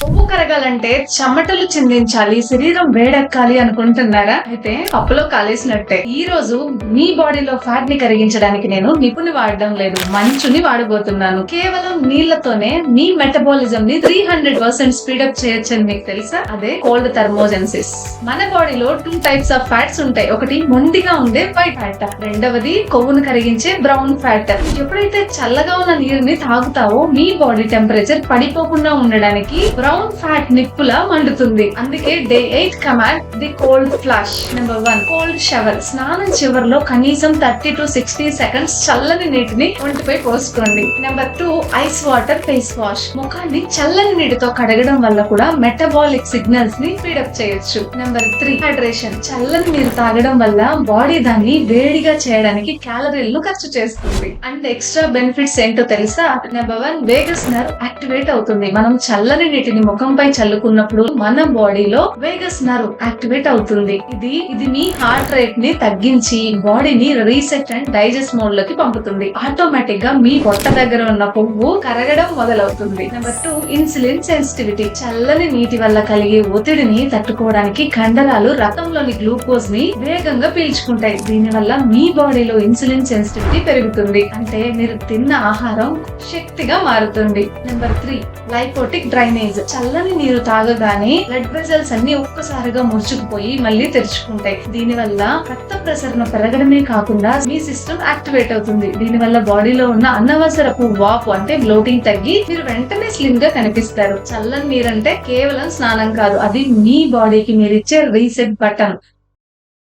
కొవ్వు కరగాలంటే చెమటలు చిందించాలి, శరీరం వేడెక్కాలి అనుకుంటున్నారా? అయితే పప్పులో కాలేసినట్టే. ఈ రోజు మీ బాడీలో ఫ్యాట్ ని కరిగించడానికి నేను నిపుణి వాడడం లేదు, మంచుని వాడబోతున్నాను. కేవలం నీళ్లతోనే మీ మెటబాలిజం ని 300% స్పీడప్ చేయొచ్చని మీకు తెలుసా? అదే కోల్డ్ థర్మోజెన్సిస్. మన బాడీలో 2 టైప్స్ ఆఫ్ ఫ్యాట్స్ ఉంటాయి. ఒకటి మొండిగా ఉండే వైట్ ఫ్యాట్, రెండవది కొవ్వును కరిగించే బ్రౌన్ ఫ్యాట్. ఎప్పుడైతే చల్లగా ఉన్న నీరుని తాగుతావో మీ బాడీ టెంపరేచర్ పడిపోకుండా ఉండడానికి బ్రౌన్ ఫ్యాట్ నిప్పులా మండుతుంది. అందుకే day 8 command the cold flash. Number 1, cold shower. స్నానం చివరిలో కనీసం 30 to 60 సెకండ్స్ చల్లని నీటిని ఒంటిపై పోసుకోండి. Number 2, ice water face wash. ముఖాన్ని చల్లని నీటితో కడగడం వల్ల కూడా మెటబాలిక్ సిగ్నల్స్ ని స్పీడప్ చేయొచ్చు. Number 3, hydration. చల్లని నీరు తాగడం వల్ల బాడీ దాన్ని వేడిగా చేయడానికి క్యాలరీలను ఖర్చు చేస్తుంది. అండ్ ఎక్స్ట్రా బెనిఫిట్స్ ఏంటో తెలుసా? నెంబర్ 1, వేగస్ నర్వ్ యాక్టివేట్ అవుతుంది. మనం చల్లని నీటిని ముఖంపై చల్లుకున్నప్పుడు మన బాడీలో వేగస్ నర్వ్ యాక్టివేట్ అవుతుంది. ఇది మీ హార్ట్ రేట్ ని తగ్గించి బాడీని రీసెట్ అండ్ డైజెస్ట్ మోడ్ లోకి పంపుతుంది. ఆటోమేటిక్ గా మీ పొట్ట దగ్గర ఉన్న కొవ్వు కరగడం మొదలవుతుంది. Number 2, insulin sensitivity. చల్లని నీటి వల్ల కలిగే ఒత్తిడిని తట్టుకోవడానికి కండరాలు రక్తంలోని గ్లూకోజ్ ని వేగంగా పీల్చుకుంటాయి. దీని వల్ల మీ బాడీలో ఇన్సులిన్ సెన్సిటివిటీ పెరుగుతుంది. అంటే మీరు తిన్న ఆహారం శక్తిగా మారుతుంది. నెంబర్ 3, లైపోటిక్ డ్రైనేజ్. చల్లని నీరు తాగగానే బ్లడ్ వెజల్స్ అన్ని ఒక్కసారిగా ముడుచుకుపోయి మళ్ళీ తెరుచుకుంటాయి. దీని వల్ల రక్త ప్రసరణ పెరగడమే కాకుండా మీ సిస్టమ్ యాక్టివేట్ అవుతుంది. దీని వల్ల బాడీలో ఉన్న అనవసరపు వాపు అంటే బ్లోటింగ్ తగ్గి మీరు వెంటనే స్లిమ్ గా కనిపిస్తారు. చల్లని నీరు అంటే కేవలం స్నానం కాదు, అది మీ బాడీకి మీరు ఇచ్చే రీసెట్ బటన్.